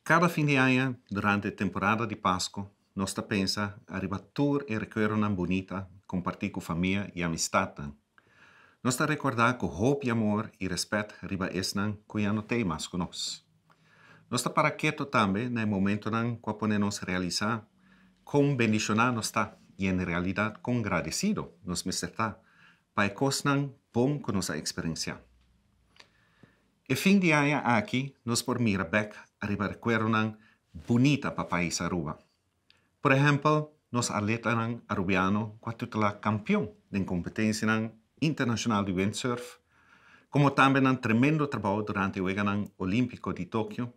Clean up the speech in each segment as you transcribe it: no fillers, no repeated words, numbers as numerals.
Cada fin de año, durante a temporada de Páscoa, nós pensa arriba tour e requer uma bonita, compartir com família e amistade. Nós recordar que hope, amor e respeito arriba esnan cuiano temas com nós. Nós para quieto também no momento nan que podemos realizar com bendicionar nós está e em realidade com agradecido nós me está para cosnan bom com nossa experiência. E fim de ano aqui, nós por Mirabek arriba requer uma bonita para país Aruba. Por exemplo, nós atletas arubianos que tutela campeão em competência internacional de windsurf, como também um tremendo trabalho durante o Jogo Olímpico de Tóquio,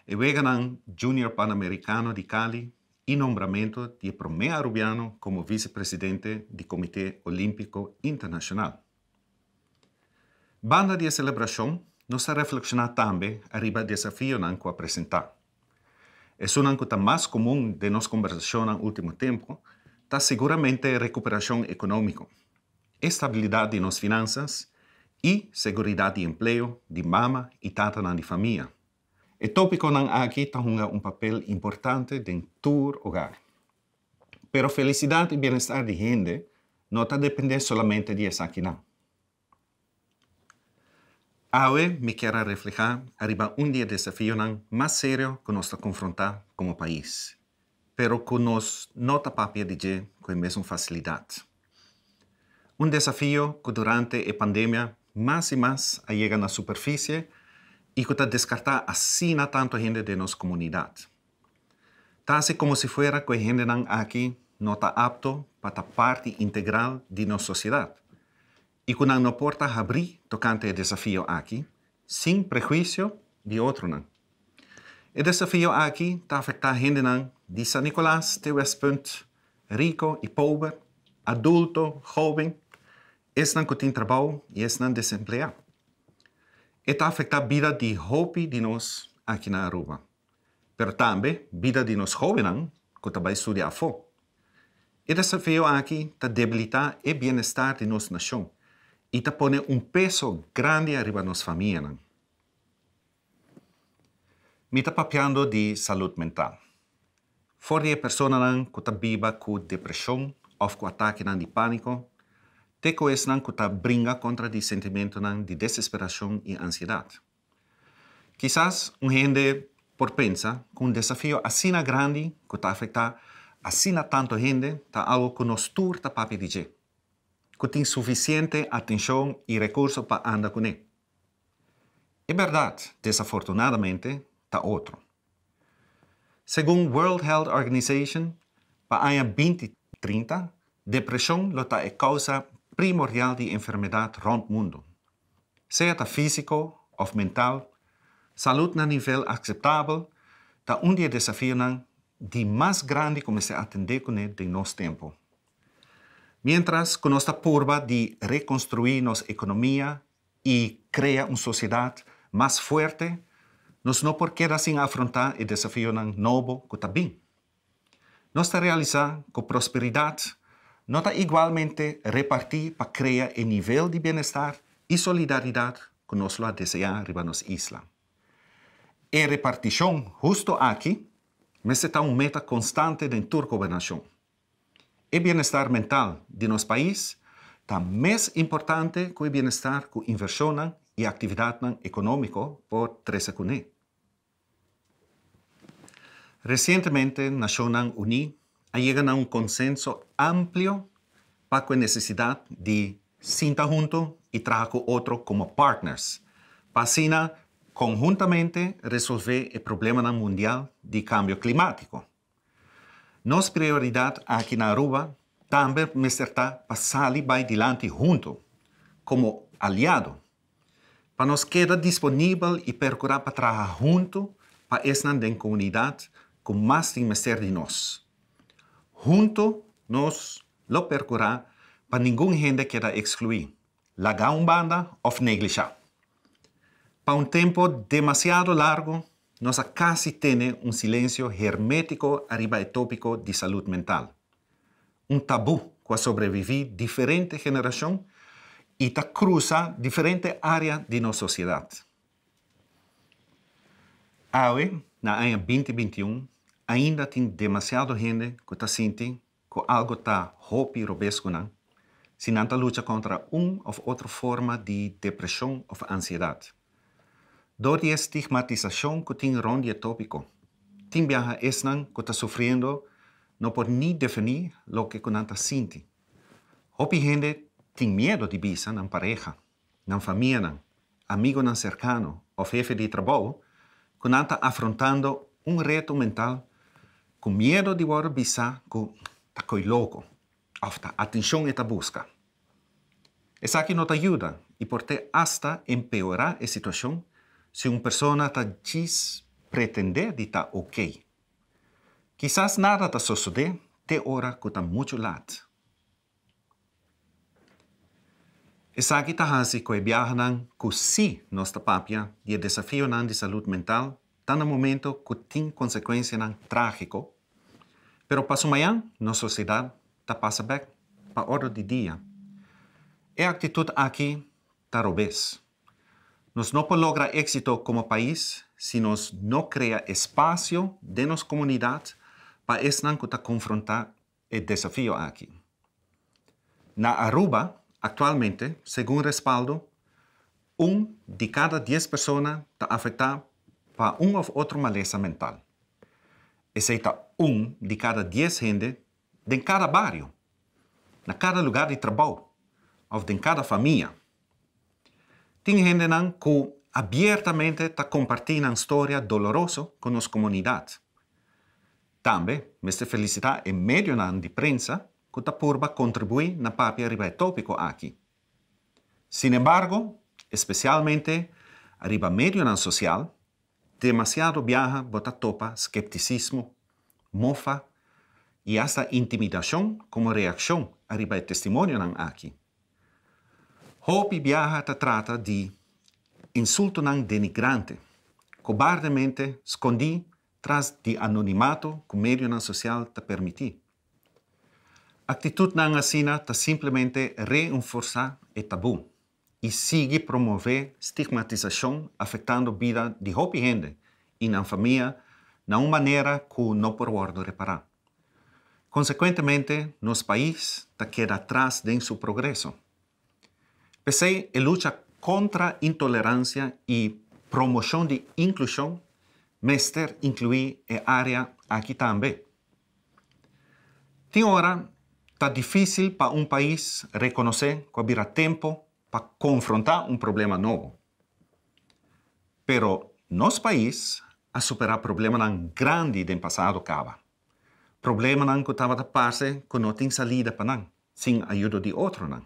e o Jogo Junior Pan-Americano de Cali e nombramento de primeiro arubiano como vice-presidente do Comitê Olímpico Internacional. Banda de celebração, nós reflexionar também arriba desafio que apresentar. É uma coisa mais comum de nossa conversação no último tempo, está seguramente a recuperação econômica, estabilidade de nossas finanças e segurança de emprego, de mama e tata de família. O tópico aqui tem papel importante em todo hogar. Pero felicidade e bem-estar de gente não depende somente de essa aqui. Hoje me quero refletir arriba dia desafio mais sério que nós confrontar como país, pero que nós não papia de com a mesma facilidade. Desafio que durante a pandemia mais e mais chega na superfície e que descartar assim tanto gente de nossa comunidade. Tá como se fuera que a gente aqui não está apto para parte integral de nossa sociedade. E que não porta abrir tocante o desafio aqui, sem prejuízo de outro. O desafio aqui está afetando a gente de São Nicolás, de West Point, rico e pobre, adulto, jovem, estão que têm trabalho e estão desempleados. Está afetando a vida de hope de nós aqui na Aruba. Mas também a vida de nós jovens que também estudam fora. O desafio aqui está debilitar o bem-estar de nossa nação e está pondo peso grande arriba nossa família. Me está papiando de saúde mental. Fora de pessoas que está viva com depressão ou com ataque de pânico, te coesnan que está brinca contra o sentimento de desesperação e ansiedade. Quizás gente por pensar que desafio assim grande que está afetando assim tanto gente está algo que nós todos está papi dizer. Que tem suficiente atenção e recursos para andar com ele. É verdade, desafortunadamente, está outro. Segundo World Health Organization, para o ano 2030, depressão é a causa primordial de enfermidade rond o mundo. Seja físico ou mental, saúde na nível aceitável está dia desafio de mais grande como se atender com ele em nosso tempo. Mientras que nós estamos por de reconstruir nossa economia e criar uma sociedade mais forte, nós não podemos assim afrontar o desafio novo que está bem. Nós estamos realizando que a prosperidade não está igualmente repartida para criar o nível de bem-estar e solidariedade que nós desejamos em nossa isla. A repartição justo aqui, mas está uma meta constante de toda a governação. O bem-estar mental de nosso país está mais importante que o bem-estar com inversão e atividade econômica por três anos. Recentemente, a Nações Unidas chegou a um consenso amplo para a necessidade de sentar junto e trabalhar com outros como partners, para assim, conjuntamente, resolver o problema mundial de cambio climático. Nossa prioridade aqui na Aruba também me será passar para adiante junto, como aliado, para nos quedar disponível e procurar para trabalhar junto para essa comunidade com mais tem ser de nós. Junto, nós lo procurar para ninguém gente queda excluir, largar banda ou negligenciar. Para tempo demasiado largo, nós quase temos silêncio hermético arriba do tópico de saúde mental. Tabu que sobrevive diferentes gerações e cruza diferentes áreas de nossa sociedade. Hoje, na ano 2021, ainda tem demasiado gente que está sentindo que algo está hopi robesco não, se não luta contra ou outra forma de depressão ou ansiedade. Door die estigmatização que tem ronde tópico, tem viaja esnan que está sofrendo não pode nem definir o que não está sentindo. Hopi gente tem medo de bisa na pareja, na família, amigo não cercano ou jefe de trabalho, que não está afrontando reto mental com medo de ser bisa que está coi louco, ou a atenção está busca. Essa aqui não te ajuda e pode hasta empeorar a situação se uma pessoa está diz pretender de estar ok. Quizás nada está sucedendo até hora que está muito late. Essa aqui está assim que viajan que se nossa papia e o desafio de saúde mental está no momento que tem consequência trágico, pero para amanhã, nossa sociedade está passa back para a hora de dia. E a atitude aqui está robês. Nós não podemos lograr êxito como país se nós não criamos espaço de nossa comunidade para esse que está confrontar o desafio aqui. Na Aruba, atualmente, segundo respaldo, de cada 10 pessoas está afetado para ou outro maleza mental. Esse é de cada 10 gente de cada barrio, na cada lugar de trabalho, ou de cada família. Tem gente que abertamente está compartilhando história dolorosa com nossa comunidade. Também, me felicitar em meio de prensa que está por contribuir na papia arriba tópico aqui. Sin embargo, especialmente arriba medio social, demasiado viaja bota topa skepticismo, mofa e hasta intimidação como reação arriba o testemunho aqui. Hopi viaja te trata de insulto denigrante, cobardemente escondi tras de anonimato que o meio social te permite. Atitude assim te simplesmente reforçar o tabu e sigue promover estigmatização afetando a vida de Hopi gente e na família de uma maneira que não pode reparar. Consequentemente, nosso país queda atrás de seu progresso. Pese a luta contra a intolerância e promoção de inclusão, mester incluir a área aqui também. Tem hora está difícil para um país reconhecer que haverá tempo para confrontar problema novo. Pero nosso país a superar problema grande do passado cava. Problema que estava a passar que não tem saída para não, sem ajuda de outro não.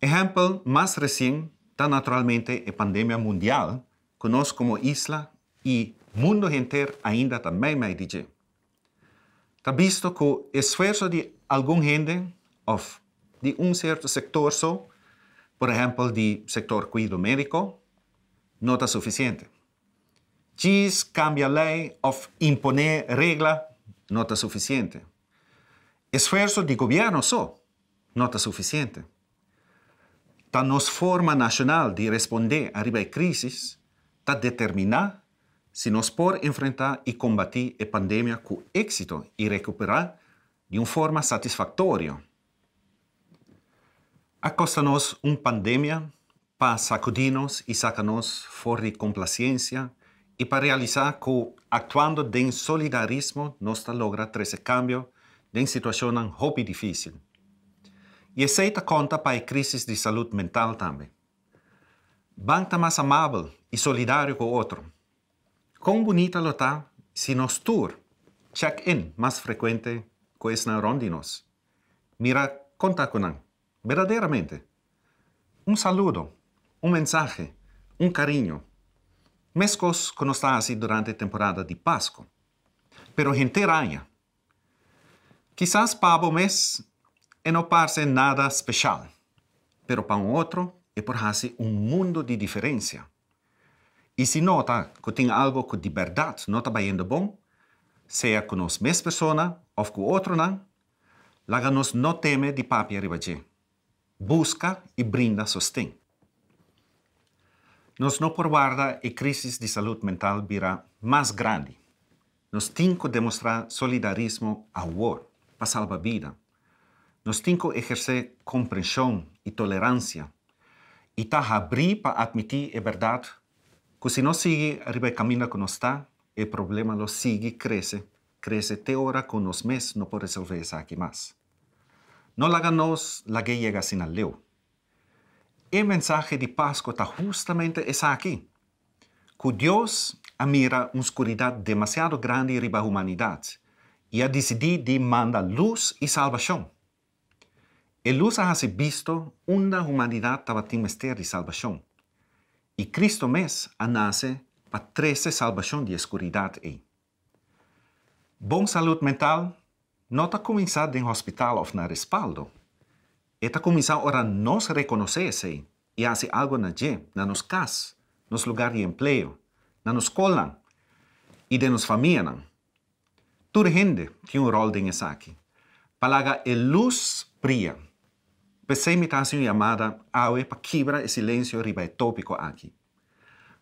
Exemplo mais recente está naturalmente a pandemia mundial, que nós como isla e mundo inteiro ainda também mais dizer. Está visto que o esforço de alguma gente, ou de certo sector só, por exemplo, do sector cuidado médico, não está suficiente. Diz cambia lei ou imponer regra, não está suficiente. Esforço de governo só, não está suficiente. A nossa forma nacional de responder a crise está determinada se nós podemos enfrentar e combater a pandemia com êxito e recuperar de uma forma satisfatória. Acosta-nos uma pandemia para sacudir-nos e sacar-nos fora de complacência e para realizar que, actuando de solidarismo, nós logramos esse cambio de situação muito difícil. E aceita conta para a crise de saúde mental também. Banca mais amável e solidário com o outro. Quão bonita lo está se nós tour check-in mais frequente com esse ronde nós. Mira, conta com nós. Verdadeiramente. Um saludo, um mensagem, um carinho. Mescos que nós está assim durante a temporada de Páscoa. Pero gente ranha. Quizás para o mês não parece nada especial. Pero para outro é por assim mundo de diferença. E se nota que tem algo que de verdade não está indo bom, seja com as mesmas pessoas ou com outro não, laga-nos não teme de papi arriba. Busca e brinda sostém. Nos não por guarda a crise de saúde mental vira mais grande. Nos temos que demonstrar solidarismo ao outro para salvar a vida. Nos temos que exercer compreensão e tolerância e abrir para admitir a verdade que se não sigue arriba o caminho que nós está, o problema lo sigue cresce até hora que nós mesmos não podemos resolver isso aqui mais. Não laganos la que llega sin al leu. El mensaje de Pascua está justamente essa aqui. Que Deus mira uma escuridão demasiado grande riba a humanidade e a decidido de mandar luz e salvação. A luz ha se visto onde a humanidade estava tendo mistério de salvação. E Cristo mesmo nasce para trazer salvação de escuridade. Bom saúde mental não está começando em hospital ou na respaldo. Está começando a nós reconhecer e fazer algo na nossa casa, nos lugares de emprego, na nossa escola e de nossa família. Toda gente tem rol nisso aqui. Para que a luz brilha. Pensei me está sendo chamada para quebrar o silêncio riba tópico aqui.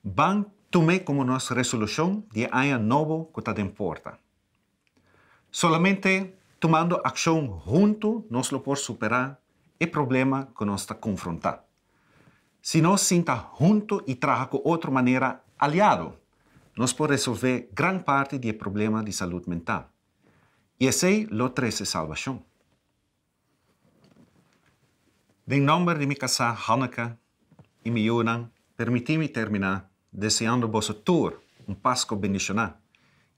Van tomar como nossa resolução de ano novo que está importa. Solamente tomando ação junto, nós podemos superar o problema que nós está confrontando. Se nós sinta junto e trabalhar de outra maneira aliado, nós podemos resolver grande parte do problema de saúde mental. E esse é o traz salvação. Em nome de minha casa, Hanneke e minha Jonan, permiti-me terminar desejando vos todos Pascua bendicionado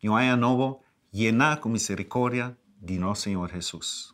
e ano novo llenar com misericórdia de nosso Senhor Jesus.